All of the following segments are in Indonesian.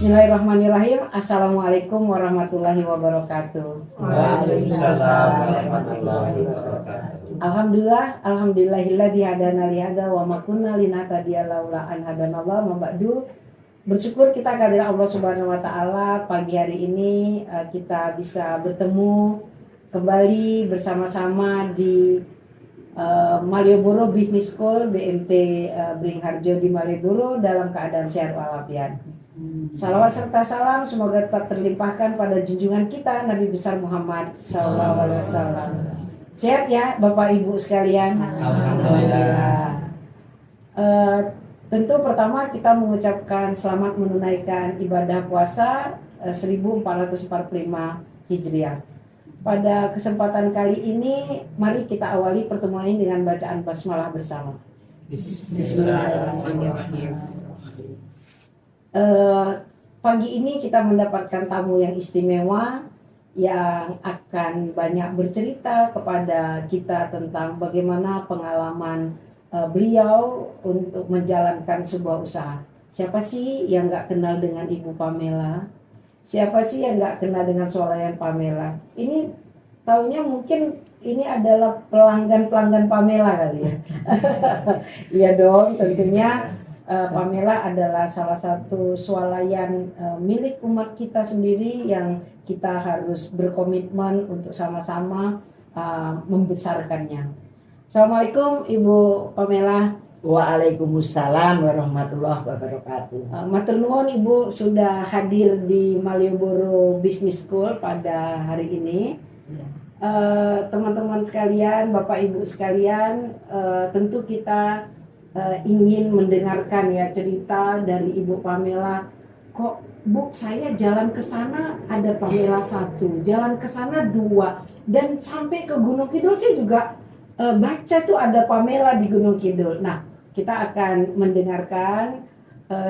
Bismillahirrahmanirrahim. Assalamualaikum warahmatullahi wabarakatuh. Waalaikumsalam warahmatullahi wabarakatuh. Alhamdulillahilladzi hadana li hadza wa ma kunna linahtadiya laula an hadanallah. Mabadu. Bersyukur kita kehadirat Allah Subhanahu wa taala, pagi hari ini kita bisa bertemu kembali bersama-sama di Malioboro Business School BMT Beringharjo di Malioboro dalam keadaan sehat walafiat. Salawat serta salam semoga tetap terlimpahkan pada junjungan kita Nabi besar Muhammad SAW. Sehat ya Bapak Ibu sekalian. Alhamdulillah. Tentu pertama kita mengucapkan selamat menunaikan ibadah puasa 1445 Hijriah. Pada kesempatan kali ini mari kita awali pertemuan ini dengan bacaan basmalah bersama. Bismillahirrahmanirrahim. Pagi ini kita mendapatkan tamu yang istimewa yang akan banyak bercerita kepada kita tentang bagaimana pengalaman beliau untuk menjalankan sebuah usaha. Siapa sih yang nggak kenal dengan Ibu Pamela? Siapa sih yang nggak kenal dengan Swalayan Pamela? Ini taunya mungkin ini adalah pelanggan Pamela kali ya. Iya dong, tentunya. Pamela adalah salah satu swalayan milik umat kita sendiri yang kita harus berkomitmen untuk sama-sama membesarkannya. Assalamualaikum Ibu Pamela. Waalaikumsalam warahmatullahi wabarakatuh. Matur nuwun Ibu sudah hadir di Malioboro Business School pada hari ini. Teman-teman sekalian, Bapak Ibu sekalian, tentu kita ingin mendengarkan ya cerita dari Ibu Pamela. Kok Bu, saya jalan ke sana ada Pamela 1, jalan ke sana 2, dan sampai ke Gunung Kidul saya juga baca tuh ada Pamela di Gunung Kidul. Nah, kita akan mendengarkan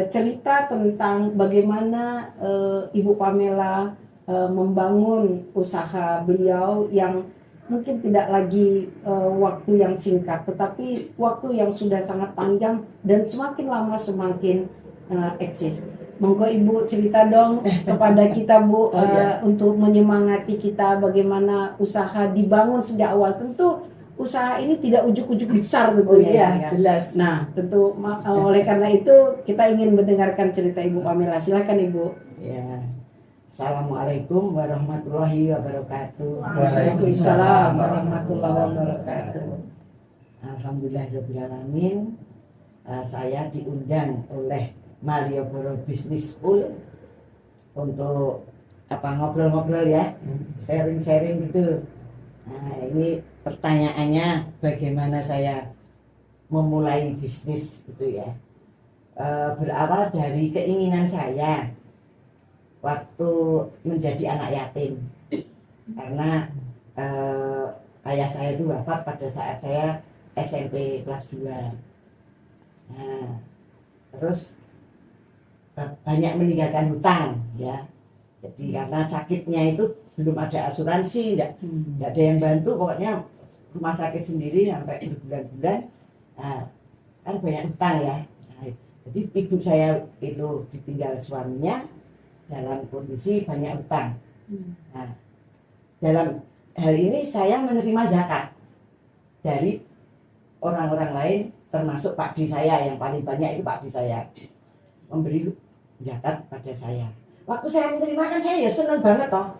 cerita tentang bagaimana Ibu Pamela membangun usaha beliau yang mungkin tidak lagi waktu yang singkat, tetapi waktu yang sudah sangat panjang dan semakin lama semakin eksis. Monggo Ibu cerita dong kepada kita Bu, untuk menyemangati kita bagaimana usaha dibangun sejak awal. Tentu usaha ini tidak ujuk-ujuk besar tentunya. Ya, jelas. Nah, tentu oleh karena itu kita ingin mendengarkan cerita Ibu Pamela. Silakan Ibu. Ya. Assalamualaikum warahmatullahi wabarakatuh. Waalaikumsalam warahmatullahi wabarakatuh. Alhamdulillahirrahmanirrahim. Saya diundang oleh Malioboro Business School untuk ngobrol-ngobrol ya, sharing-sharing gitu. Nah, ini pertanyaannya bagaimana saya memulai bisnis gitu ya. Berawal dari keinginan saya waktu menjadi anak yatim, karena ayah saya itu wafat pada saat saya SMP kelas 2. Nah, terus banyak meninggalkan hutang ya. Jadi karena sakitnya itu belum ada asuransi, enggak ada yang bantu, pokoknya rumah sakit sendiri sampai berbulan-bulan. Nah, kan banyak hutang ya. Nah, jadi ibu saya itu ditinggal suaminya dalam kondisi banyak utang. Nah, dalam hal ini saya menerima zakat dari orang-orang lain, termasuk Pak D saya, yang paling banyak itu Pak D saya memberi zakat pada saya. Waktu saya menerima kan saya ya senang banget toh.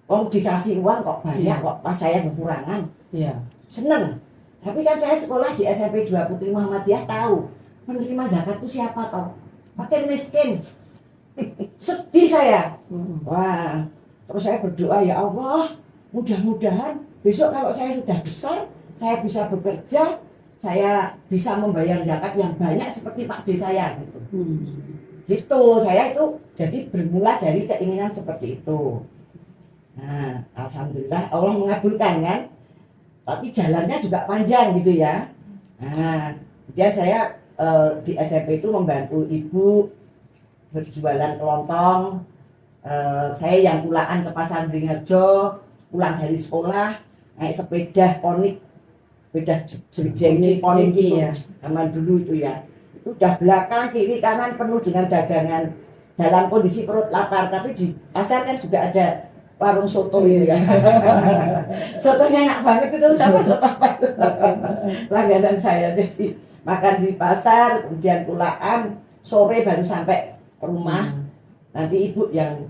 Dikasih uang kok banyak, kok pas saya kekurangan. Iya. Senang. Tapi kan saya sekolah di SMP 2 Putri Muhammadiyah tahu menerima zakat itu siapa toh? Fakir miskin. Sedih saya. Wah, terus saya berdoa, ya Allah, mudah-mudahan besok kalau saya sudah besar, saya bisa bekerja, saya bisa membayar zakat yang banyak seperti Pak D saya gitu. Gitu, saya itu jadi bermula dari keinginan seperti itu. Nah, alhamdulillah Allah mengabulkan kan. Tapi jalannya juga panjang gitu ya. Nah, kemudian saya di SMP itu membantu ibu berjualan kelontong. Saya yang pulaan ke pasar Beringharjo, pulang dari sekolah naik sepeda ponik, sepeda jengki ponik itu ya, zaman dulu itu ya. Itu udah belakang kiri kanan penuh dengan dagangan dalam kondisi perut lapar, tapi di pasar kan juga ada warung soto gitu ya. Sotonya enak banget itu, sama soto apa itu langganan saya. Jadi makan di pasar, kemudian pulaan, sore baru sampai ke rumah. Nanti ibu yang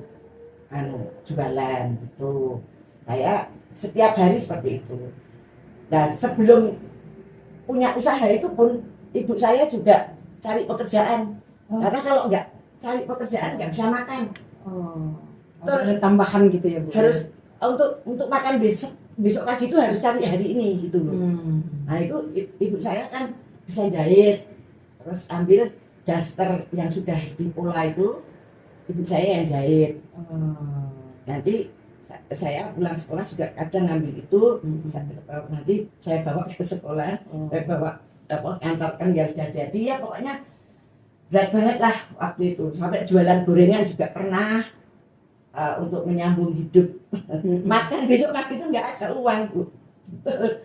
jualan itu. Saya setiap hari seperti itu. Nah, sebelum punya usaha itu pun ibu saya juga cari pekerjaan. Karena kalau nggak cari pekerjaan nggak bisa makan. Harus ada tambahan gitu ya Bu? Harus untuk makan besok pagi itu harus cari hari ini gitu loh. Nah itu ibu saya kan bisa jahit, terus ambil daster yang sudah dipola itu ibu saya yang jahit. Nanti saya pulang sekolah juga kadang ngambil itu, nanti saya bawa ke sekolah, saya bawa kantorkan yang sudah jadi, ya pokoknya berat banget lah waktu itu. Sampai jualan gorengan juga pernah. Untuk menyambung hidup. Makan besok pagi itu nggak ada uang Bu.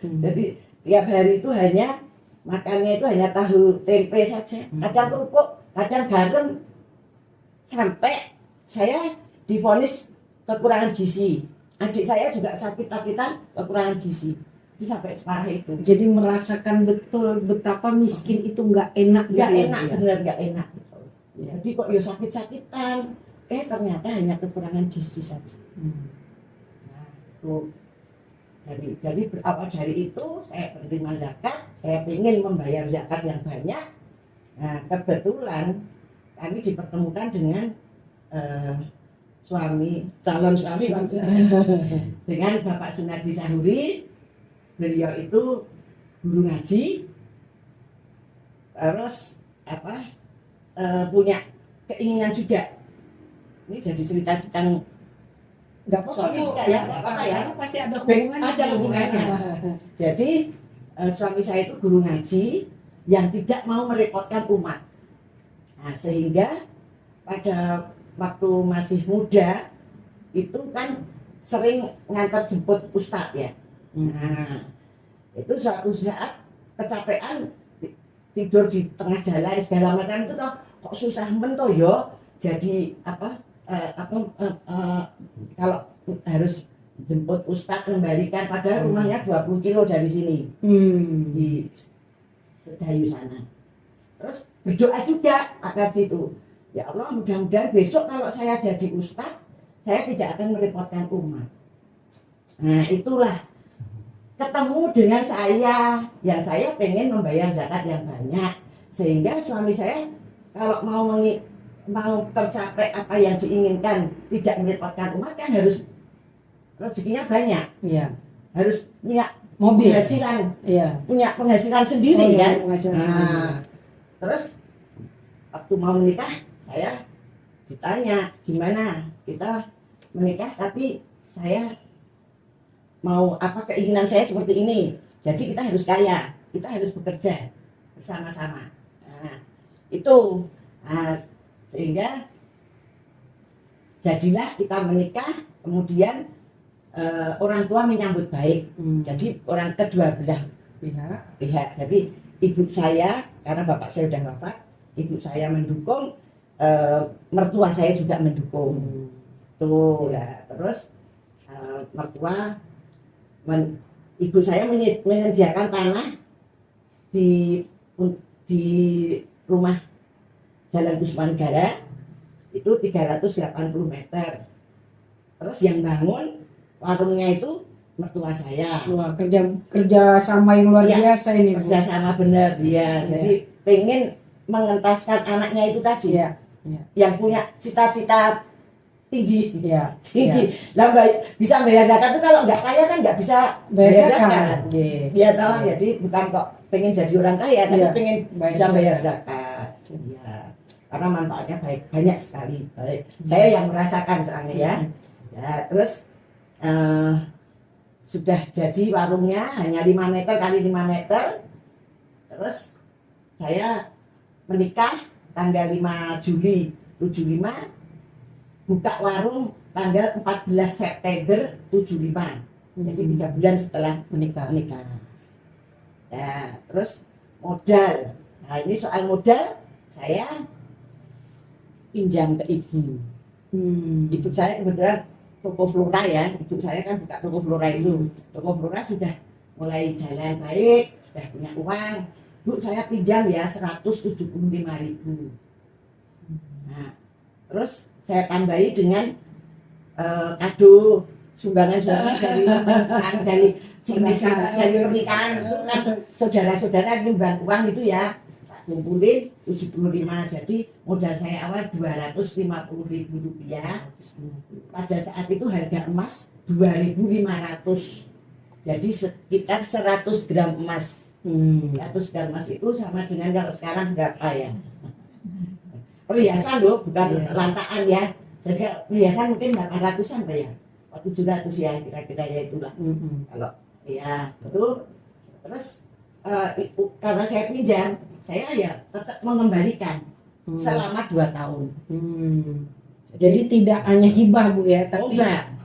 Jadi tiap hari itu hanya makannya itu hanya tahu tempe saja, kadang kerupuk, kadang garam, sampai saya divonis kekurangan gizi. Adik saya juga sakit-sakitan kekurangan gizi. Itu sampai separah itu. Jadi merasakan betul betapa miskin itu nggak enak. Nggak gitu enak, ya? bener nggak enak. Jadi kok ya sakit-sakitan. Ternyata hanya kekurangan gizi saja. Nah, itu jadi berawal dari itu saya menerima zakat, saya ingin membayar zakat yang banyak. Nah, kebetulan kami dipertemukan dengan calon suami dengan Bapak Sunardi Sahuri. Beliau itu guru ngaji, terus punya keinginan juga. Ini jadi cerita tentang Nggak apa-apa suami Bu. saya ya, nggak apa-apa ya. Pasti ada hubungannya. Ada hubungannya. Jadi suami saya itu guru ngaji yang tidak mau merepotkan umat. Nah, sehingga pada waktu masih muda itu kan sering ngantar jemput ustadz ya. Nah, itu suatu saat kecapean tidur di tengah jalan segala macam itu toh kok susah mentoh yo. Jadi kalau harus jemput ustadz kembalikan, padahal rumahnya 20 kilo dari sini di Sedayu sana. Terus berdoa juga agar situ, ya Allah mudah-mudahan besok kalau saya jadi ustadz saya tidak akan merepotkan umat. Nah itulah ketemu dengan saya, ya saya pengen membayar zakat yang banyak, sehingga suami saya kalau mau tercapai apa yang diinginkan, tidak merepotkan umat, kan harus rezekinya banyak. Iya. Harus punya Mobil. penghasilan, Iya. punya penghasilan sendiri kan. Penghasilan sendiri. Terus waktu mau menikah saya ditanya gimana kita menikah, tapi saya mau keinginan saya seperti ini. Jadi kita harus kaya, kita harus bekerja bersama-sama. Nah, itu. Sehingga jadilah kita menikah, kemudian orang tua menyambut baik. Jadi orang kedua belah pihak. Jadi ibu saya, karena bapak saya sudah wafat, ibu saya mendukung, mertua saya juga mendukung. Tuh ya. Terus mertua ibu saya menyediakan tanah di rumah Jalan Kusmanegara itu 380 meter. Terus yang bangun warungnya itu mertua saya. Wah, kerja sama yang luar Ya, biasa ini Bu. Kerja sama benar dia. Jadi pengen mengentaskan anaknya itu tadi. Iya. Yang punya cita-cita tinggi. Iya. Tinggi. Lah bisa bayar zakat itu kalau nggak kaya kan nggak bisa bayar zakat. Dia tahu, jadi bukan kok pengen jadi orang kaya, tapi pengen bisa bayar zakat. Iya. Karena manfaatnya banyak sekali. Baik. Saya yang merasakan soalnya ya. Ya, terus sudah jadi warungnya hanya 5 meter kali 5 meter. Terus saya menikah tanggal 5 Juli 75, buka warung tanggal 14 September 75. Jadi 3 bulan setelah menikah. Ya, terus modal. Nah, ini soal modal saya pinjam ke ibu. Ibu saya kebetulan toko Flora ya, ibu saya kan buka toko Flora itu. Toko Flora sudah mulai jalan baik, sudah punya uang. Bu, saya pinjam ya 175.000. Nah, terus saya tambahi dengan kado sumbangan dari pernikahan itu kan saudara-saudara nyumbang uang itu ya, tak kumpulin 75. Jadi modal saya awal 250.000 rupiah. Pada saat itu harga emas 2.500. Jadi sekitar 100 gram emas. 100 gram emas itu sama dengan kalau sekarang berapa ya? Perhiasan loh, bukan lantaan ya. Jadi perhiasan mungkin 800-an Pak ya. 700 ya kira-kira ya itulah. Kalau ya betul. Terus karena saya pinjam, saya ya tetap mengembalikan selama 2 tahun. Jadi tidak hanya hibah Bu ya, tapi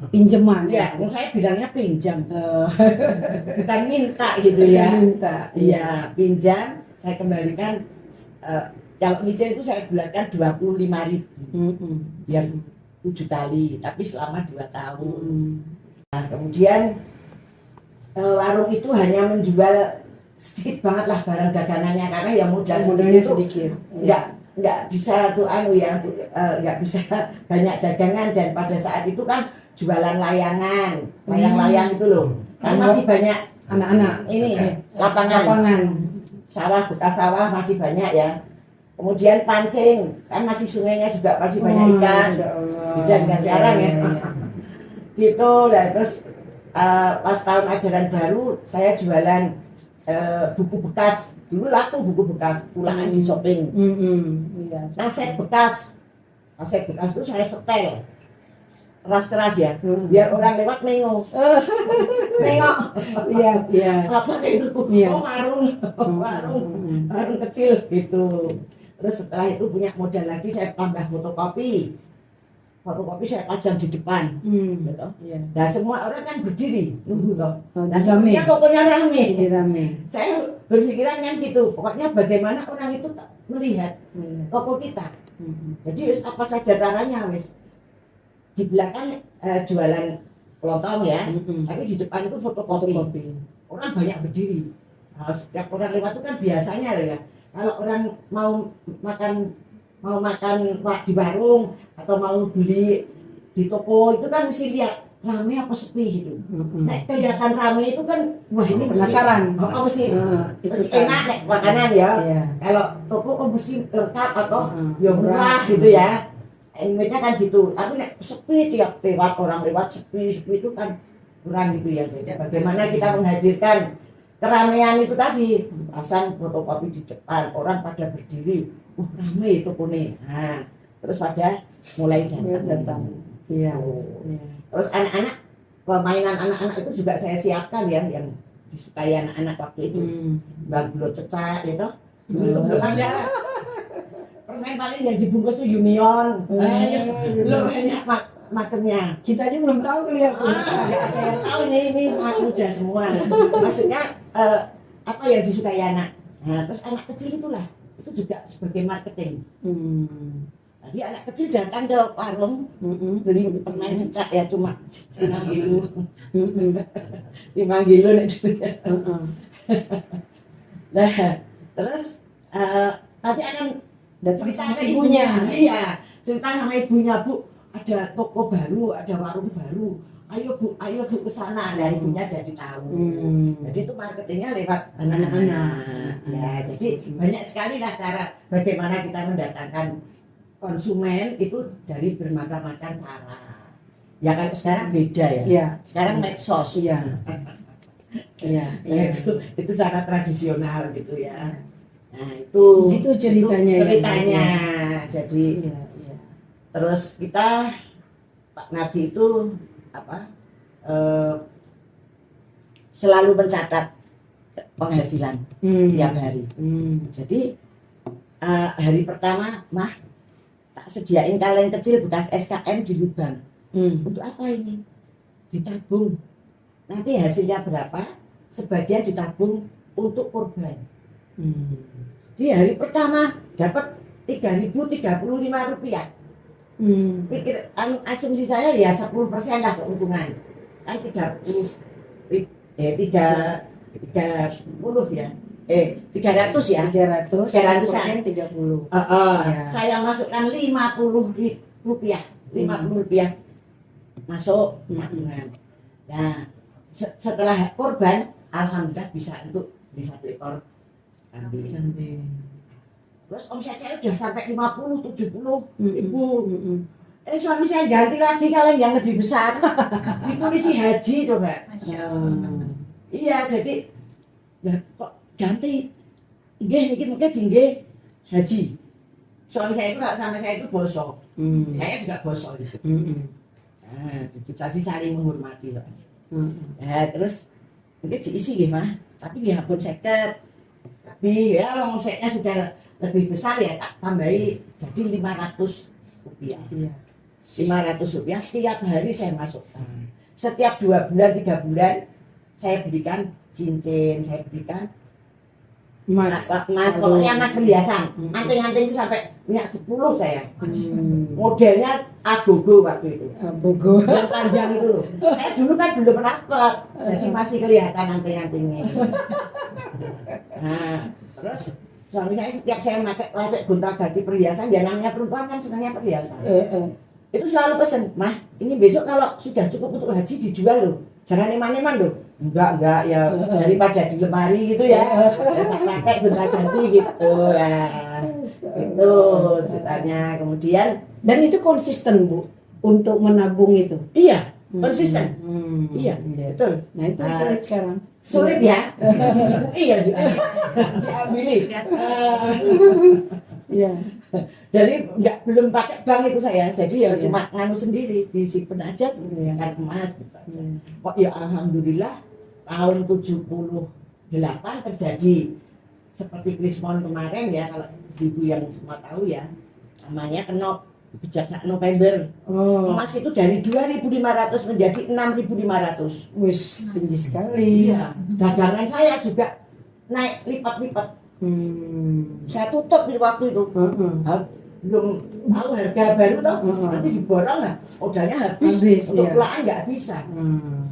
pinjaman. Ya, saya bilangnya pinjam, bukan minta gitu ya. Minta. Iya, pinjam, saya kembalikan. Kalau nyicil itu saya bulatkan 25.000, biar 7 kali, tapi selama 2 tahun. Nah, kemudian warung itu hanya menjual sedikit banget lah barang dagangannya, karena ya modalnya sedikit. Nggak bisa tuh nggak bisa banyak dagangan. Dan pada saat itu kan jualan layangan, layang-layang itu loh, kan masih banyak anak-anak ini lapangan sawah, bekas sawah masih banyak ya. Kemudian pancing, kan masih sungainya juga masih banyak ikan, beda dengan sekarang ya. Gitu. Dan terus pas tahun ajaran baru saya jualan buku bekas. Dulu laku buku bekas, pulangan di shopping. Kaset bekas itu saya setel keras-keras ya, biar orang lewat nengok. Iya. Apa itu? Oh, warung kecil gitu. Terus setelah itu punya modal lagi, saya tambah fotokopi saya pajang di depan. Gitu. Nah, semua orang kan berdiri nunggu toh. Dan semuanya tokonya rame. Saya berpikiran kan gitu, pokoknya bagaimana orang itu melihat toko kita. Jadi apa saja caranya wis. Di belakang jualan kelontong ya, tapi di depan itu fotokopi. Orang banyak berdiri. Nah, setiap orang lewat itu kan biasanya ya, kalau orang mau makan di warung atau mau beli di toko itu kan mesti lihat rame apa sepi gitu. Nek kelihatan rame itu kan wah ini penasaran. Mesti enak nek makanan ya. Kalau toko mesti lengkap atau ya murah gitu ya. Image-nya kan gitu. Tapi nek sepi tiap lewat orang lewat sepi itu kan kurang gitu ya. Jadi bagaimana kita menghadirkan keramaian itu tadi, pasang fotokopi di depan, orang pada berdiri, rame itu kuning. Nah, terus pada mulai datang. Iya. Terus anak-anak, permainan anak-anak itu juga saya siapkan ya, yang disukai anak-anak waktu itu. Bagulot cecak gitu. Dulu belum ada. Permain paling yang dibungkus tuh Union. Belum banyak macamnya. Kita aja belum tahu lihat. Saya tahu ini mudah semua. Maksudnya apa yang disukai anak. Nah, terus anak kecil itulah itu juga sebagai marketing. Jadi anak kecil datang ke warung beli permen cecak ya cuma 5 kilo. 5 kilo nek duitnya. Nah, terus nanti akan cerita ke ibunya. Iya, cerita sama ibunya, Bu, ada toko baru, ada warung baru. Ayo Bu ke sana. Nah, ibunya jadi tahu. Jadi itu marketingnya lewat anak-anak. Ya, jadi banyak sekali lah cara bagaimana kita mendatangkan konsumen itu dari bermacam-macam cara. Ya kan sekarang beda ya. Iya. Sekarang medsos. Iya. Itu cara tradisional gitu ya. Nah, itu ceritanya. Jadi terus kita Pak Narji itu selalu mencatat penghasilan tiap hari. Jadi hari pertama, Mah, tak sediain kaleng kecil bekas SKM di lubang. Untuk apa ini? Ditabung. Nanti hasilnya berapa? Sebagian ditabung untuk korban. Di hari pertama dapat Rp3.035. Hmm. Pikir asumsi saya ya 10% lah keuntungan. Kan 30 ya. 300 ya. 300, 300-an. 30. Ya. Saya masukkan Rp50. Rp50 masuk tabungan. Nah, setelah korban, alhamdulillah bisa untuk beli 1 ekor kambing. Terus omset saya udah sampai 50-70 ribu. Suami saya ganti lagi kalian yang lebih besar. Di polisi haji coba. Iya, jadi ya kok ganti. Nggih mungkin tinggi haji. Suami saya itu kalau sama saya itu bosok. Saya juga bosok gitu. Nah, jadi saling menghormati soalnya. Nah, terus mungkin diisi gimana? Tapi ya pun seket. Tapi ya omsetnya sudah lebih besar ya tak tambahi jadi Rp500. Iya. Rp500 tiap hari saya masukkan. Setiap 2 bulan 3 bulan saya berikan cincin, saya berikan Mas, pokoknya emas perhiasan. Anting-anting itu sampai punya 10 saya. Modelnya agogo waktu itu. Bogor. Yang panjang itu loh. Saya dulu kan belum rapet, jadi masih kelihatan anting-antingnya. Nah, terus suami saya setiap saya pakai gonta-ganti perhiasan, ya namanya perempuan kan senangnya perhiasan. Itu selalu pesen, "Mah, ini besok kalau sudah cukup untuk haji dijual loh. Jangan eman-eman loh." Enggak ya, daripada di lemari gitu ya. Tak pakai gonta-ganti gitu ya. Itu ceritanya. Kemudian Dan itu konsisten, Bu, untuk menabung itu. iya, konsisten. Iya, betul. Nah, itu sulit sekarang. Sulit ya. Iya juga. Diambil. Iya. Jadi belum pakai bank itu saya. Jadi ya Iya. cuma nganu sendiri disimpan aja kan emas gitu aja. Kok ya alhamdulillah tahun 78 terjadi seperti Krismon kemarin ya, kalau ibu yang semua tahu ya, namanya kenop Bijak November. Emas itu dari 2.500 menjadi 6.500. Wis tinggi sekali. Iya, dagangan saya juga naik lipat-lipat. Saya tutup di waktu itu. Belum tahu harga baru toh, nanti diborong lah, modalnya habis untuk iya. pulaan nggak bisa.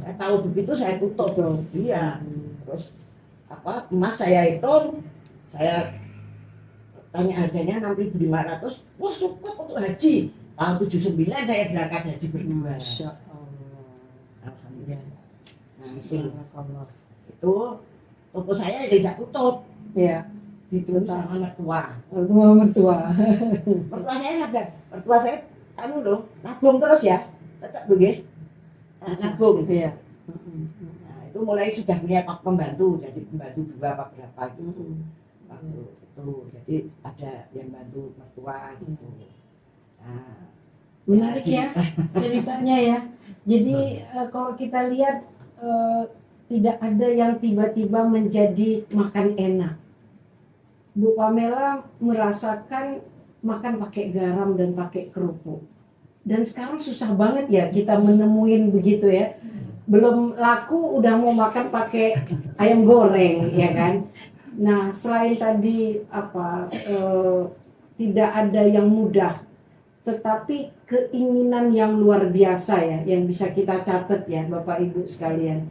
Saya tahu begitu saya tutup. Iya. Terus emas saya hitung, saya tanya harganya 6.500. Wah, cukup untuk haji. Tahun 79 saya berangkat haji berdua. Masya Allah. Alhamdulillah. Nah, itu toko saya tidak tutup. Iya. Ditutup sama mertua. Itu mertua. Mertua saya sabar. Mertua saya nabung terus ya. Tetap begitu. Nabung. Iya. Nah, itu mulai sudah punya pembantu, jadi pembantu 2 apa berapa gitu. Waktu itu jadi ada yang bantu mertua gitu. Nah, Menarik ya ceritanya ya. Jadi kalau kita lihat tidak ada yang tiba-tiba menjadi makan enak. Bu Pamela merasakan makan pakai garam dan pakai kerupuk. Dan sekarang susah banget ya kita menemuin begitu ya. Belum laku udah mau makan pakai ayam goreng ya kan. Nah, selain tadi tidak ada yang mudah, tetapi keinginan yang luar biasa ya, yang bisa kita catat ya Bapak Ibu sekalian.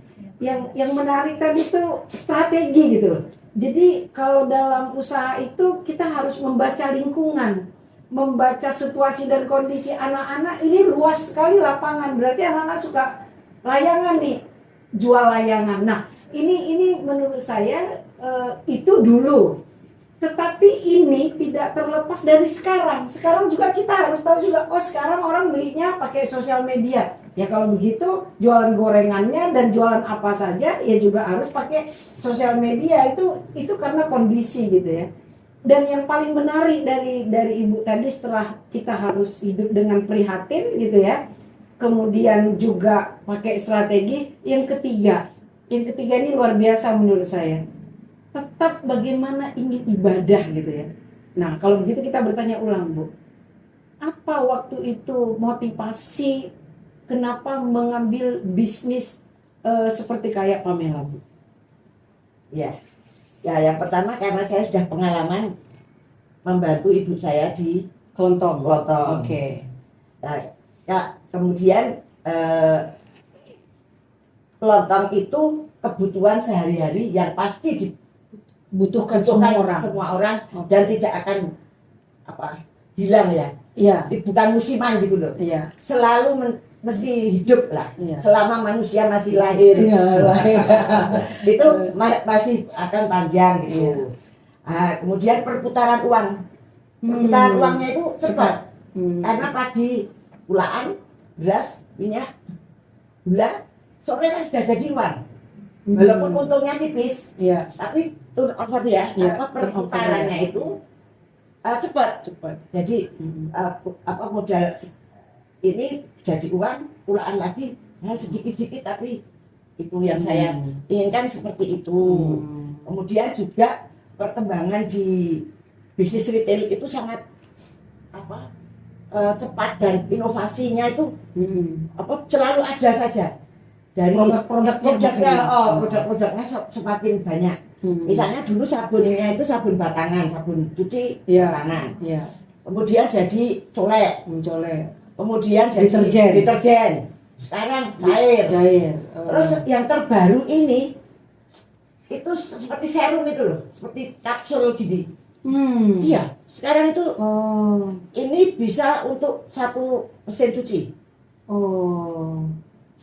Yang menarik tadi itu strategi gitu loh. Jadi kalau dalam usaha itu kita harus membaca lingkungan, membaca situasi dan kondisi anak-anak. Ini luas sekali lapangan, berarti anak-anak suka layangan nih, jual layangan. Nah, ini menurut saya itu dulu. Tetapi ini tidak terlepas dari sekarang. Sekarang juga kita harus tahu juga, oh sekarang orang belinya pakai sosial media. Ya kalau begitu jualan gorengannya dan jualan apa saja ya juga harus pakai sosial media. Itu karena kondisi gitu ya. Dan yang paling menarik dari Ibu tadi, setelah kita harus hidup dengan prihatin gitu ya. Kemudian juga pakai strategi. Yang ketiga ini luar biasa menurut saya. Tetap bagaimana ingin ibadah gitu ya. Nah kalau begitu kita bertanya ulang, Bu. Apa waktu itu motivasi kenapa mengambil bisnis seperti kayak Pamela, Bu? Ya, yang pertama karena saya sudah pengalaman membantu ibu saya di Kelontong. Kelontong. Oke. Nah, ya, kemudian kelontong itu kebutuhan sehari-hari yang pasti Butuhkan dibutuhkan semua orang. Oke. dan tidak akan hilang ya. Iya. Bukan musiman gitu loh. Iya. Selalu mesti hidup lah. Iya. Selama manusia masih lahir. Iya. Itu masih akan panjang gitu. Iya. Nah, kemudian perputaran uang. Perputaran uangnya itu cepat. Karena pagi pulaan, beras, minyak, gula, sore kan sudah jadi uang. Walaupun untungnya tipis, Iya. tapi turnover ya, Iya, perputarannya itu cepat. Jadi modal ini jadi uang, pulaan lagi, sedikit-sedikit, tapi itu yang saya inginkan seperti itu. Kemudian juga perkembangan di bisnis retail itu sangat cepat dan inovasinya itu selalu ada saja. Dari produk-produknya semakin banyak. Misalnya dulu sabunnya itu sabun batangan, sabun cuci batangan. Iya. Kemudian jadi colek. Kemudian jadi deterjen. Sekarang cair. Terus yang terbaru ini itu seperti serum itu loh, seperti kapsul gini. Iya, sekarang itu ini bisa untuk satu mesin cuci.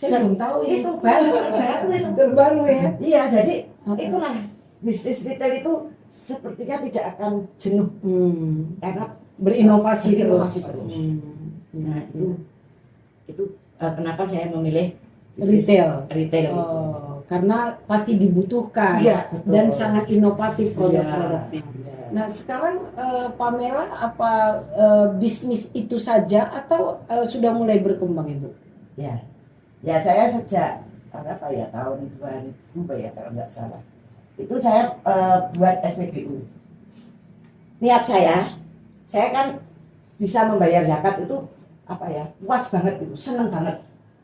Saya belum tahu itu baru itu terbaru ya. Iya, jadi itulah bisnis retail itu sepertinya tidak akan jenuh karena berinovasi terus. Nah itu kenapa saya memilih retail itu. Karena pasti dibutuhkan dan sangat inovatif produk-produknya. Nah sekarang Pamela apa bisnis itu saja atau sudah mulai berkembang Ibu? Ya saya sejak tahun 2000 ya kalau nggak salah itu saya buat SPBU. Niat saya kan bisa membayar zakat itu puas banget itu, seneng banget.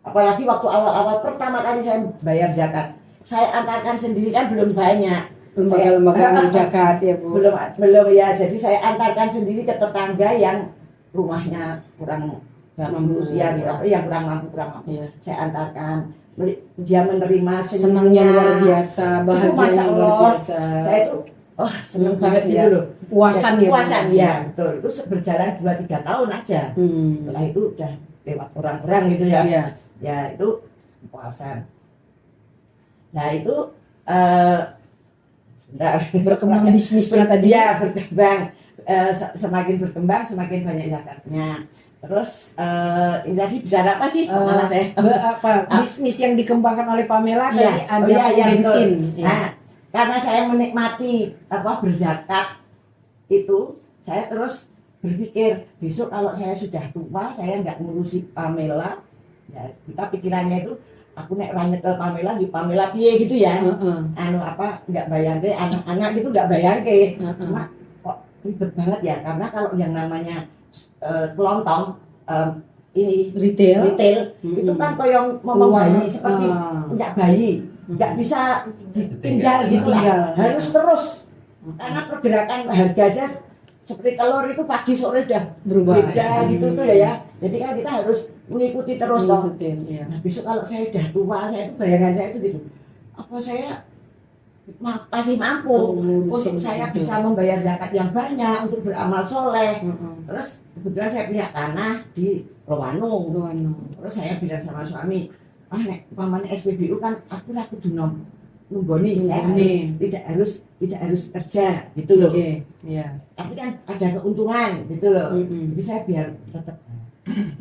Apalagi waktu awal-awal pertama kali saya bayar zakat, saya antarkan sendiri kan belum banyak lembaga-lembaga zakat ya Bu. Belum ya, jadi saya antarkan sendiri ke tetangga yang rumahnya kurang mampu yang kurang mampu. Saya antarkan, dia menerima senangnya luar biasa, bahagianya luar biasa. Saya itu seneng banget gitu loh. Puasan ya betul. Itu berjalan 2-3 tahun aja. Setelah itu udah lewat orang-orang gitu ya. Ya itu puasan. Nah itu berkembang bisnisnya tadi ya, berkembang. Semakin berkembang semakin banyak zakatnya. Terus ini tadi bicara apa sih? Malah saya bisnis yang dikembangkan oleh Pamela tadi ada bensin. Nah, karena saya menikmati berzakat itu, saya terus berpikir besok kalau saya sudah tua, saya nggak ngurusi Pamela. Ya, kita pikirannya itu aku nek ra nyetel Pamela di Pamela piye gitu ya. Nggak bayangke anak-anak gitu nggak bayangke. Cuma kok ribet banget ya, karena kalau yang namanya kelontong ini retail itu kan koyong ngomong bayi seperti enggak bayi, enggak bisa ditinggal gitu lah, harus terus karena pergerakan harga aja seperti telur itu pagi sore udah berubah beda gitu tuh ya. Jadi kan kita harus mengikuti terus toh. Nah besok kalau saya udah tua, saya itu bayangan saya itu gitu, apa saya masih mampu untuk saya bisa membayar zakat yang banyak, untuk beramal soleh. Terus kebetulan saya punya tanah di Rowanung. Terus saya bilang sama suami, nek umpamanya SPBU kan aku kudu nunggoni, saya tidak harus kerja gitu loh. Tapi kan ada keuntungan gitu loh. Jadi saya biar tetap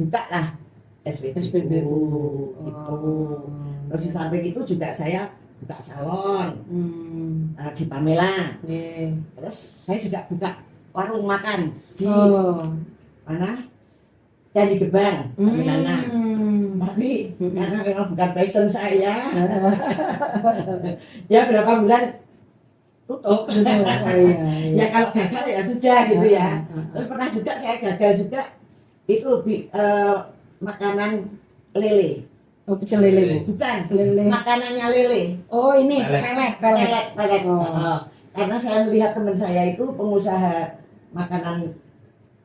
buka lah SPBU gitu. Terus di samping itu juga saya buka salon di Pamela. Terus saya juga buka warung makan di mana? Di Gebang, Pamela. Tapi karena memang bukan passion saya, ya berapa bulan tutup. Ya kalau gagal ya sudah gitu ya. Terus pernah juga saya gagal juga itu makanan lele. Pecel lele Bu? Bukan, lele. Makanannya lele. Oh ini pelet. Karena saya melihat teman saya itu pengusaha makanan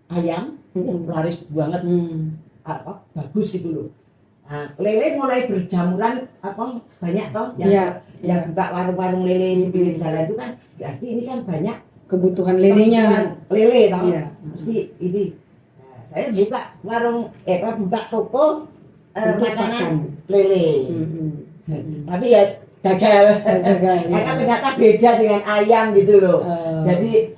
ayam laris banget, bagus gitu loh. Nah, lele mulai berjamuran banyak toh yang buka warung-warung lele di pinggir jalan itu kan berarti ini kan banyak kebutuhan lelenya. Lele toh. Iya. Mesti ini. Nah, saya buka warung buka toko Untuk makanan lele. Mm-mm. Tapi ya gagal. Gagal, Karena ya. ternyata beda dengan ayam gitu loh. Jadi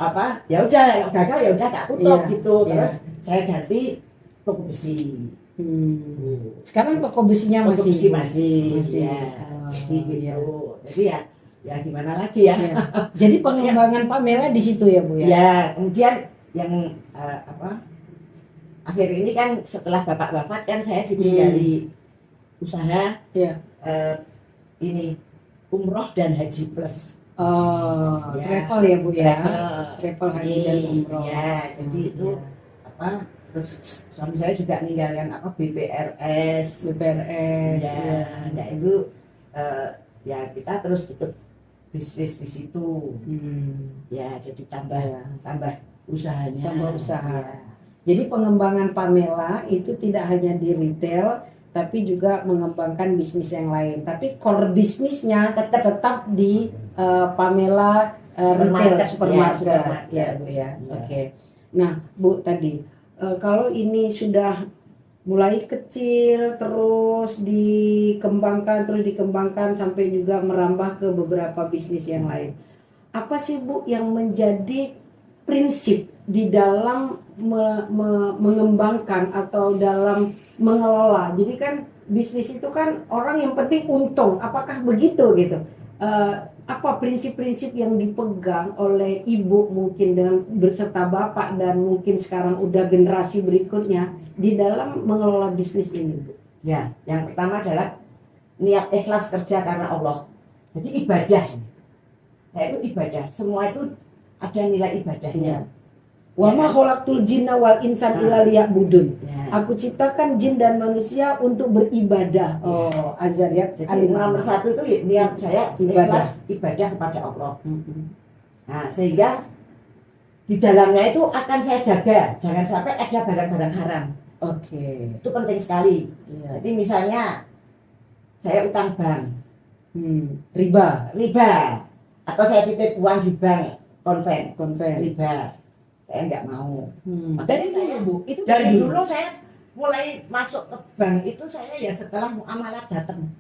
ya udah kalau gagal ya udah tak tutup Iya, gitu. iya. Terus saya ganti toko besi. Sekarang toko besinya Toko masih besi masih. Ya. Oh, Jadi gitu. iya. Jadi ya gimana lagi ya. Ya. Jadi pengembangan Pamela di situ ya Bu ya. Ya, kemudian yang akhir ini kan setelah bapak wafat kan saya ditinggali usaha Ya. ini umroh dan haji plus. Oh, Ya. travel ya Bu ya. Travel. Travel haji dan umroh. Ya, jadi itu terus suami saya juga meninggalkan BPRS. BPRS. Ya, nah itu ya kita terus ikut bisnis di situ. Ya, jadi tambah usahanya. Tambah usaha. Ya. Jadi pengembangan Pamela itu tidak hanya di retail, tapi juga mengembangkan bisnis yang lain. Tapi core bisnisnya tetap di Pamela retail supermarket. Ya Bu ya. Oke. Nah Bu tadi kalau ini sudah mulai kecil terus dikembangkan sampai juga merambah ke beberapa bisnis yang lain. Apa sih Bu yang menjadi prinsip di dalam mengembangkan atau dalam mengelola? Jadi kan bisnis itu kan orang yang penting untung. Apakah begitu gitu? Apa prinsip-prinsip yang dipegang oleh ibu mungkin dengan berserta bapak dan mungkin sekarang udah generasi berikutnya di dalam mengelola bisnis ini? Ya, yang pertama adalah niat ikhlas kerja karena Allah. Jadi ibadah. Nah itu ibadah. Semua itu ada nilai ibadahnya. Wa ma khalaqtul jinna wal insan illa liya'budun. Ya. Aku ciptakan jin dan manusia untuk beribadah. Oh, Azariyat. Jadi nomor satu itu niat saya ikhlas ibadah kepada Allah. Nah sehingga di dalamnya itu akan saya jaga, jangan sampai ada barang-barang haram. Oke. Itu penting sekali. Iya. Jadi misalnya saya utang bank, Riba, atau saya titip uang di bank konven, konven. riba, saya nggak mau. Dari dulu Bu, itu Dari dulu saya mulai masuk ke bank itu saya ya setelah muamalat datang.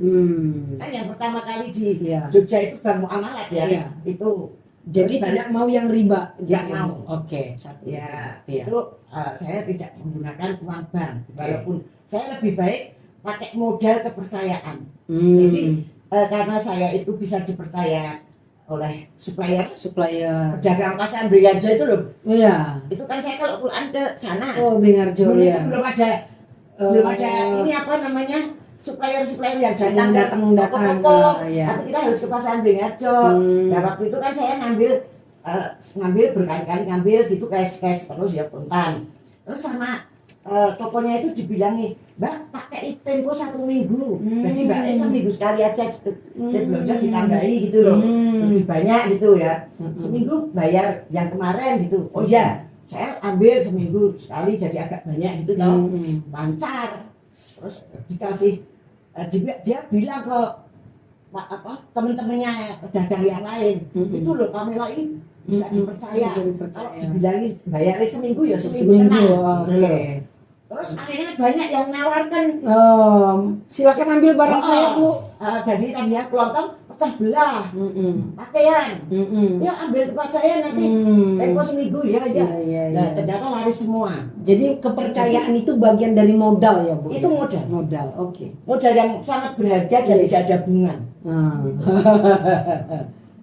Kan yang pertama kali di Iya. Jogja itu bank muamalat ya. Iya. Itu Jadi terus tidak mau yang riba. Nggak gitu. mau. Oke, satu. ya Iya. itu saya tidak menggunakan uang bank, walaupun saya lebih baik pakai modal kepercayaan. Jadi karena saya itu bisa dipercaya oleh supplier pedagang pasar Beringharjo itu loh. Iya. Itu kan saya kalau pulang ke sana Oh, Beringharjo dulu ya. itu belum ada ini apa namanya supplier yang datang datang. toko-toko. Iya. Tapi kita harus ke pasar Beringharjo. Nah waktu itu kan saya ngambil berkali-kali ngambil gitu cash terus ya kontan. Terus sama tokonya itu dibilangi, Mbak pakai tempo 1 minggu. Jadi Mbak seminggu sekali aja belanja ditambahi gitu loh. Lebih banyak gitu ya. Seminggu bayar yang kemarin gitu. Oh iya, saya ambil seminggu sekali jadi agak banyak gitu toh. Lancar. Terus dikasih dia bilang ke teman-temannya pedagang yang lain, itu loh Pamela ini bisa dipercaya. Kalau dibilangin bayarnya seminggu ya seminggu tenang. Oke. Terus akhirnya banyak yang nawarkan, silakan ambil barang saya Bu. jadi tadinya kelontong pecah belah, pakaian, ya ambil tempat saya nanti tempo seminggu ya. Nah ternyata laris semua. Jadi kepercayaan itu bagian dari modal ya Bu. Itu modal. Modal, oke. Modal yang sangat berharga dan tidak ada bunga.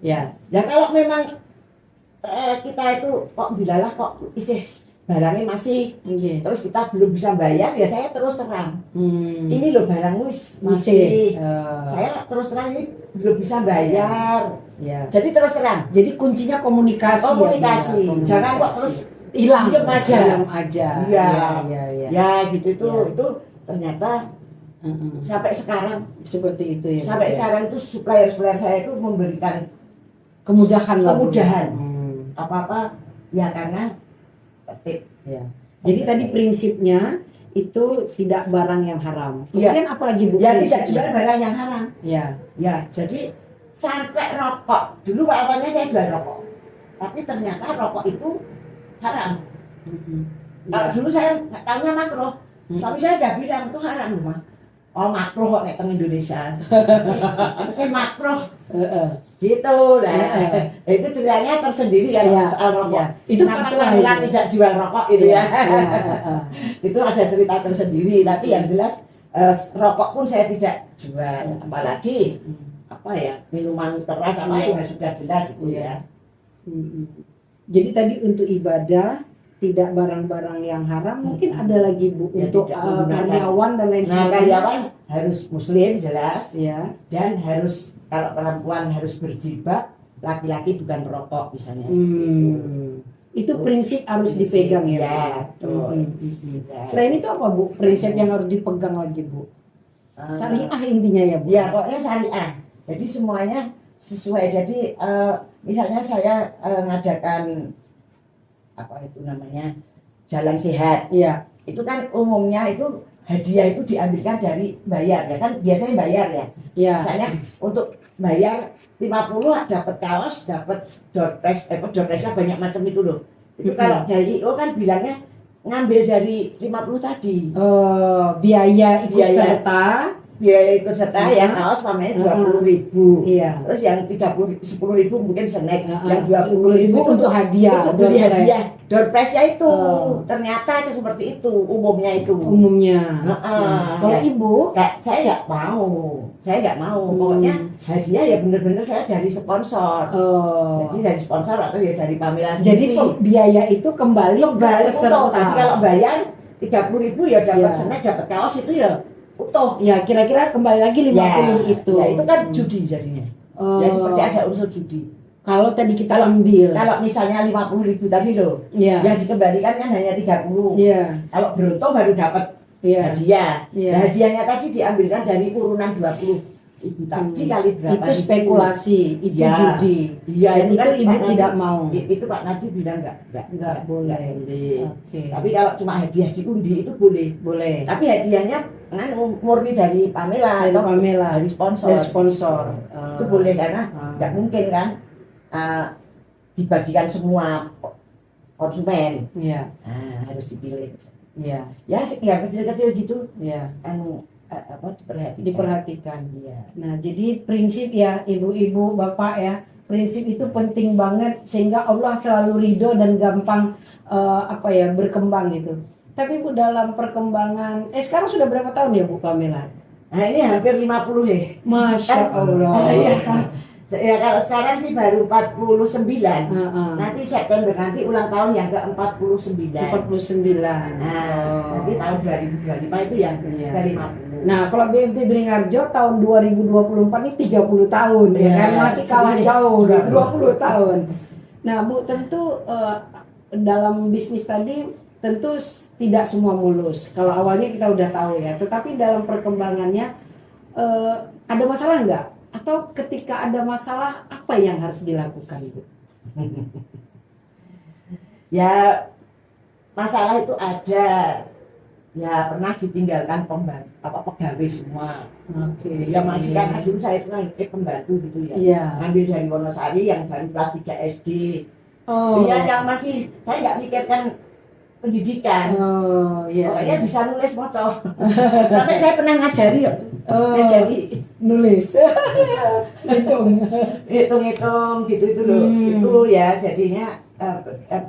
Ya. Ya kalau memang kita itu kok dilalah kok isih barangnya masih, terus kita belum bisa bayar ya saya terus terang. Ini loh barangmu masih. Saya terus terang ini belum bisa bayar. Ya. Jadi terus terang. Jadi kuncinya komunikasi. Komunikasi. Jangan kok terus hilang aja. Iya. Ya gitu itu ternyata sampai sekarang seperti itu ya. Sampai sekarang itu supplier saya itu memberikan kemudahan. Apa-apa ya karena tertib. Ya. Jadi tadi prinsipnya itu tidak barang yang haram. Iya. Kemudian apa lagi Bu? Ya tidak prinsipnya? jual barang yang haram. Ya. Ya, jadi sampai rokok. Dulu awalnya saya jual rokok. Tapi ternyata rokok itu haram. Kalau Ya. dulu saya nggak tahunya makruh. Tapi saya udah bilang itu haram rumah. Oh makruh kok nek teng Indonesia. Saya makruh gitu lah. Itu ceritanya tersendiri ya Iya, soal rokok. iya. Itu Kenapa fatwa panggilan itu. tidak jual rokok itu ya. Iya. Itu ada cerita tersendiri. Tapi yang jelas rokok pun saya tidak jual. Apalagi apa ya minuman keras apa yang sudah jelas itu ya. Jadi tadi untuk ibadah tidak barang-barang yang haram, mungkin ada lagi Bu Ya, untuk tidak menggunakan. karyawan dan lain Nah sebagainya. karyawan harus muslim jelas Ya. dan harus kalau perempuan harus berjilbab, laki-laki bukan perokok misalnya. Itu prinsip harus Prinsip, dipegang ya. ya, Bu? betul. Ya. Selain itu apa Bu? Prinsip yang harus dipegang lagi Bu? Syariah intinya ya Bu. Ya pokoknya syariah. Jadi semuanya sesuai. Jadi misalnya saya ngadakan apa itu namanya jalan sehat. Iya. Itu kan umumnya itu hadiah itu diambilkan dari bayar ya kan biasanya bayar ya. Iya. Misalnya untuk bayar 50 dapat kaos, dapat doorpress banyak macam itu loh. Itu kalau dari IO kan bilangnya ngambil dari 50 tadi. Biaya ikut Biaya. serta. Biaya ikut serta yang kaos pamannya 20.000. Iya. Terus yang 10.000 mungkin snack, yang 20.000 20.000 untuk hadiah. untuk beli doorpress. hadiah. Doorpress-nya itu Oh. ternyata itu seperti itu umumnya itu. Umumnya. Kalau Ya. Ibu, Saya nggak mau, pokoknya hadiah ya bener-bener saya dari sponsor. Jadi dari sponsor atau ya dari Pamela jadi sendiri. biaya itu kembali ke Utuh. peserta. Jadi kalau bayar 30.000 ya dapat Iya. snack, dapat kaos itu ya utuh. Ya kira-kira kembali lagi 50 itu. Ya itu kan judi jadinya. Ya seperti ada unsur judi. Kalau tadi kita ambil. Kalau misalnya 50.000 tadi loh, Iya. yang dikembalikan kan hanya 30. Iya. Kalau beruntung baru dapat Iya. hadiah. Iya. Nah, hadiahnya tadi diambilkan dari urunan 20.000 tadi kali berapa? Itu spekulasi, itu Ya. judi. Iya, Dan itu kan Ibu Pak tidak Najib- mau. Itu Pak Najib bilang Nggak boleh. boleh. Oke. Tapi kalau cuma hadiah diundi itu boleh. Boleh. Tapi hadiahnya kan murni dari Pamela Dari atau Pamela. dari sponsor. Dari sponsor. Itu boleh karena Ah. nggak mungkin kan dibagikan semua konsumen. Iya. Harus dipilih. Iya. Ya yang kecil-kecil gitu Iya. diperhatikan. Diperhatikan. Iya. Nah, jadi prinsip ya ibu-ibu, bapak ya, prinsip itu penting banget sehingga Allah selalu ridho dan gampang berkembang gitu. Tapi Bu dalam perkembangan, sekarang sudah berapa tahun ya Bu Pamela? Nah ini hampir 50 ya. Masya Allah. Iya. Ya kalau sekarang sih baru 49. Heeh. Nanti September nanti ulang tahun yang ke-49. 49. Nah, nanti tahun 2025 itu yang Iya. ke-50. Nah, kalau BMT Beringharjo tahun 2024 ini 30 tahun ya Iya, kan masih kalah sedikit. jauh 20 tahun. Nah, Bu tentu dalam bisnis tadi tentu tidak semua mulus. Kalau awalnya kita udah tahu ya, tetapi dalam perkembangannya ada masalah nggak? Atau ketika ada masalah apa yang harus dilakukan, Bu? Ya masalah itu ada. Ya pernah ditinggalkan pegawai semua. Oke. Ya masih kan dulu saya itu pembantu gitu ya. Iya. Ngambil dari Wonosari yang baru kelas 3 SD. Oh. Iya yang masih saya nggak mikirkan pendidikan. Oh, iya. Pokoknya bisa nulis moco. Sampai saya pernah ngajari ya. Oh, Ngajari nulis. hitung-hitung gitu itu loh. Hmm. Itu ya jadinya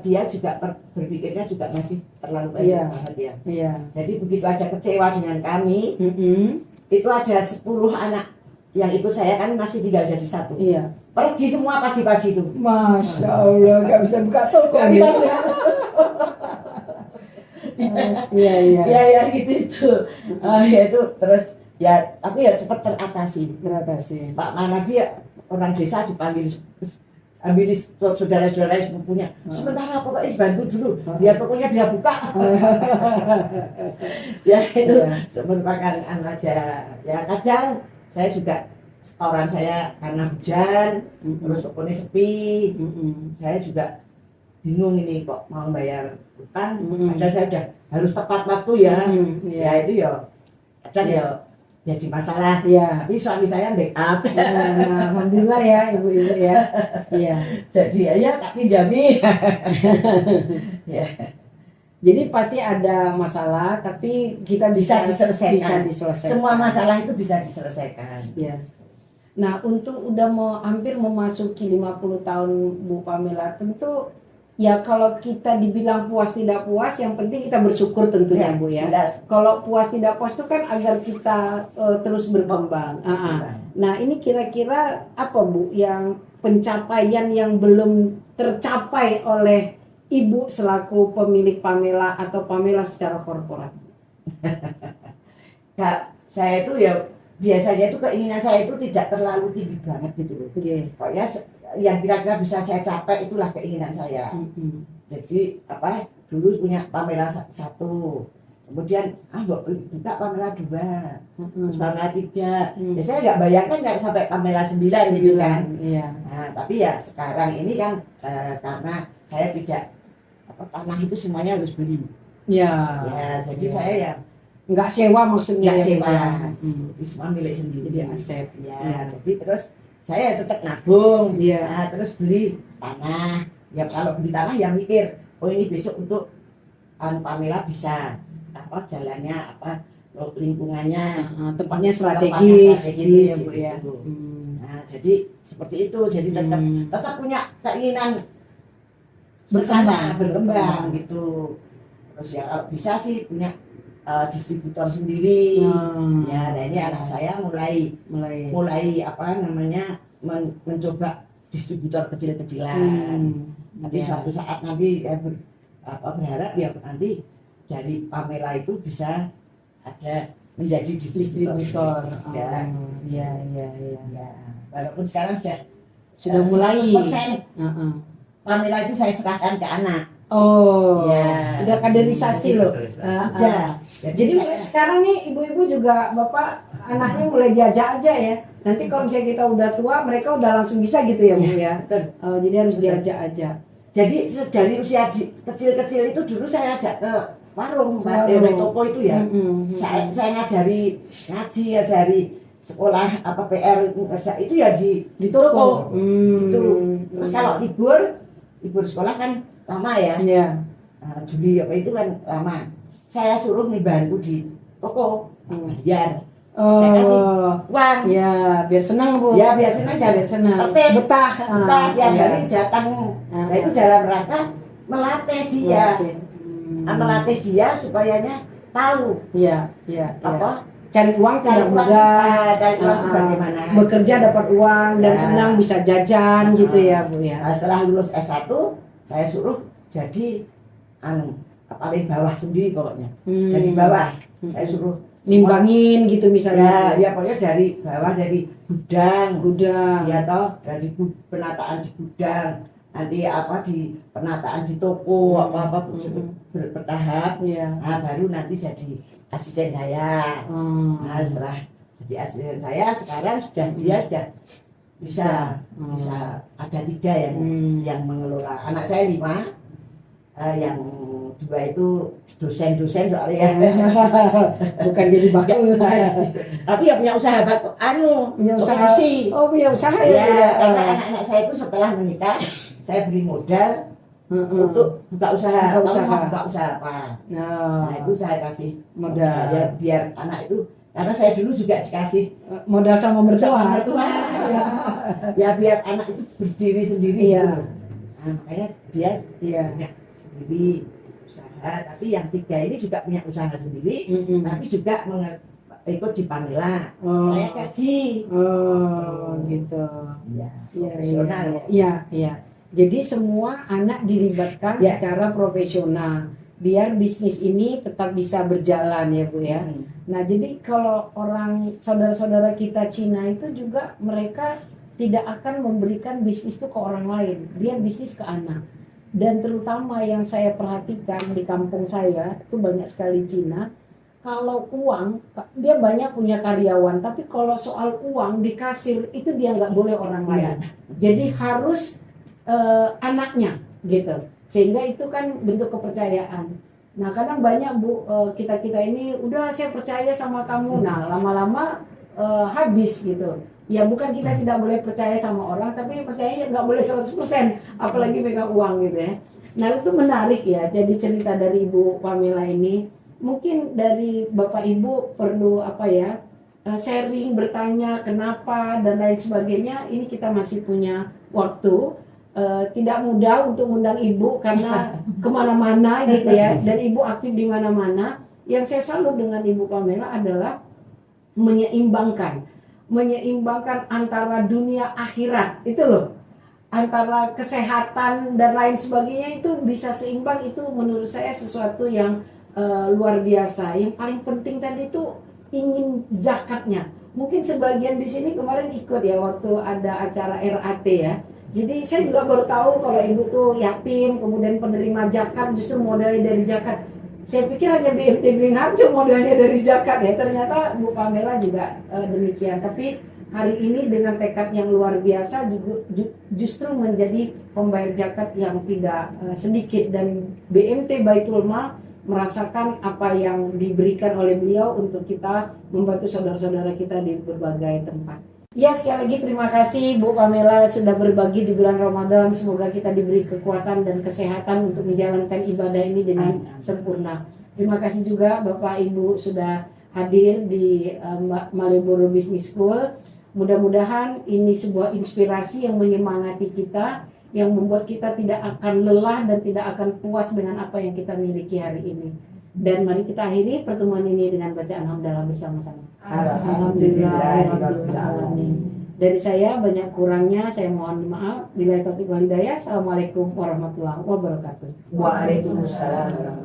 dia juga berpikirnya juga masih terlalu banyak Iya. banget ya. Iya. Jadi begitu aja kecewa dengan kami, Mm-mm. itu ada 10 anak yang ikut saya kan masih tinggal jadi 1. Iya. Pergi semua pagi-pagi itu. Masya Allah, nggak bisa buka toko. Nggak bisa gitu. Iya, iya. Ya ya gitu itu. Ya itu terus ya tapi ya cepat teratasi. Teratasi. Pak Manaji ya, orang desa dipanggil ambil saudara-saudara sepupunya. Sementara pokoknya dibantu dulu, biar pokoknya dia buka. Ya itu merupakan aja. Ya kadang saya juga setoran saya karena hujan, terus pokoknya sepi. Saya juga bingung ini kok mau bayar utang, Hmm. padahal saya udah harus tepat waktu ya. Iya. Ya itu ya kadang ya jadi masalah. Iya. Tapi suami saya backup. Nah, alhamdulillah ya ibu-ibu ya. Iya. Jadi ya tak pinjami. Ya. Jadi pasti ada masalah, tapi kita Bisa diselesaikan. Bisa diselesaikan. Semua masalah itu bisa diselesaikan. Ya. Nah, untuk udah mau hampir memasuki 50 tahun Bu Pamela, tentu ya kalau kita dibilang puas tidak puas, yang penting kita bersyukur tentunya Bu ya. Jelas. Kalau puas tidak puas itu kan agar kita terus berkembang. Nah, ini kira-kira apa Bu yang pencapaian yang belum tercapai oleh Ibu selaku pemilik Pamela atau Pamela secara korporat? Kak, saya itu ya biasanya itu keinginan saya itu tidak terlalu tinggi banget gitu loh. Pokoknya yang kira-kira bisa saya capai itulah keinginan saya. Jadi apa dulu punya Pamela 1, kemudian buka Pamela 2, terus Pamela 3. Ya saya nggak bayangkan nggak sampai Pamela 9 gitu kan. Iya. Nah, tapi ya sekarang ini kan karena saya tidak tanah itu semuanya harus beli. Ya. Ya, jadi saya ya nggak sewa maksudnya. nggak sewa. Ya. Jadi semua milik sendiri. Jadi aset. Ya, jadi terus saya tetap nabung. Iya. Nah, terus beli tanah. Ya kalau beli tanah ya mikir, oh ini besok untuk Pamela bisa apa jalannya apa lingkungannya tempatnya strategis gitu ya Bu ya. Nah, jadi seperti itu. Jadi tetap punya keinginan berkembang gitu. Terus ya kalau bisa sih punya distributor sendiri. Ya, nah ini anak saya mulai apa namanya mencoba distributor kecil-kecilan. Tapi suatu saat nanti berharap ya nanti dari Pamela itu bisa ada menjadi distributor. Ya. Walaupun sekarang sudah mulai 100%. Pamela itu saya serahkan ke anak. Oh, ya. Udah kaderisasi loh. Sudah. Jadi sekarang nih ibu-ibu juga bapak anaknya mulai diajak aja ya. Nanti kalau misalnya kita udah tua, mereka udah langsung bisa gitu ya Bu ya. Jadi harus diajak aja. Jadi dari usia kecil-kecil itu dulu saya ajak ke warung, toko itu ya. Saya ngajari ngaji, ngajari sekolah apa PR itu ya di toko. Itu. Terus kalau libur sekolah kan lama ya. Juli apa itu kan lama. Saya suruh nih bantu di toko bayar. Saya kasih uang. Ya, biar senang Bu. Ya, biar senang. Betah. Tiap hari datang. Nah, itu dalam rangka melatih dia. Melatih dia supayanya tahu. Iya. Apa? Cari uang tidak mudah. Cari uang bagaimana? Bekerja dapat uang dan senang bisa jajan gitu ya Bu ya. Setelah lulus S1 saya suruh jadi paling bawah sendiri pokoknya. Dari bawah saya suruh nimbangin gitu misalnya. Ya pokoknya dari bawah, dari gudang ya toh, dari penataan di gudang, nanti apa di penataan di toko apa bertahap. Nah, baru nanti jadi asisten saya. Nah, setelah jadi asisten saya sekarang dia sudah bisa ada 3 yang mengelola. Anak saya 5, yang 2 itu dosen soalnya. Bukan jadi bakul. Tapi ya punya usaha punya usaha. Punya usaha ya. Karena anak-anak saya itu setelah menikah saya beri modal untuk buka usaha. Buka usaha apa? Nah, itu saya kasih modal biar anak itu, karena saya dulu juga dikasih modal sama mertua. Ya biar anak itu berdiri sendiri. Gitu. Nah, makanya dia punya sendiri usaha, tapi yang 3 ini juga punya usaha sendiri, tapi juga ikut di Pamela. Saya gaji. Gitu. Profesional. Iya. Jadi semua anak dilibatkan secara profesional biar bisnis ini tetap bisa berjalan ya Bu ya. Nah, jadi kalau orang saudara-saudara kita Cina itu juga mereka tidak akan memberikan bisnis itu ke orang lain, dia bisnis ke anak. Dan terutama yang saya perhatikan di kampung saya itu banyak sekali Cina. Kalau uang, dia banyak punya karyawan, tapi kalau soal uang di kasir itu dia nggak boleh orang lain. Jadi harus anaknya gitu. sehingga itu kan bentuk kepercayaan. Nah kadang banyak Bu, kita ini udah saya percaya sama kamu, nah lama-lama habis gitu. Ya bukan kita tidak boleh percaya sama orang, tapi percayanya nggak boleh 100%, apalagi pegang uang gitu ya. Nah itu menarik ya, jadi cerita dari Ibu Pamela ini. Mungkin dari Bapak Ibu perlu apa ya, sharing, bertanya kenapa dan lain sebagainya. Ini kita masih punya waktu. Tidak mudah untuk mengundang Ibu karena kemana-mana gitu ya, dan Ibu aktif di mana-mana. Yang saya salut dengan Ibu Pamela adalah menyeimbangkan antara dunia akhirat itu loh, antara kesehatan dan lain sebagainya itu bisa seimbang. Itu menurut saya sesuatu yang luar biasa. Yang paling penting tadi itu ingin zakatnya. Mungkin sebagian di sini kemarin ikut ya waktu ada acara RAT ya. Jadi saya juga baru tahu kalau ibu tuh yatim, kemudian penerima zakat justru modalnya dari zakat. Saya pikir hanya BMT Beringharjo modelnya dari zakat ya, ternyata Bu Pamela juga demikian. Tapi hari ini dengan tekad yang luar biasa justru menjadi pembayar zakat yang tidak sedikit, dan BMT Baitul Mal merasakan apa yang diberikan oleh beliau untuk kita membantu saudara-saudara kita di berbagai tempat. Ya, sekali lagi terima kasih Bu Pamela sudah berbagi di bulan Ramadan. Semoga kita diberi kekuatan dan kesehatan untuk menjalankan ibadah ini dengan sempurna. Terima kasih juga Bapak Ibu sudah hadir di Malioboro Business School. Mudah-mudahan ini sebuah inspirasi yang menyemangati kita, yang membuat kita tidak akan lelah dan tidak akan puas dengan apa yang kita miliki hari ini. Dan mari kita akhiri pertemuan ini dengan bacaan hamdalah bersama-sama. Alhamdulillahirrahmanirrahim. Dari saya banyak kurangnya saya mohon maaf. Billahi taufiq wal hidayah. Assalamualaikum warahmatullahi wabarakatuh. Waalaikumsalam.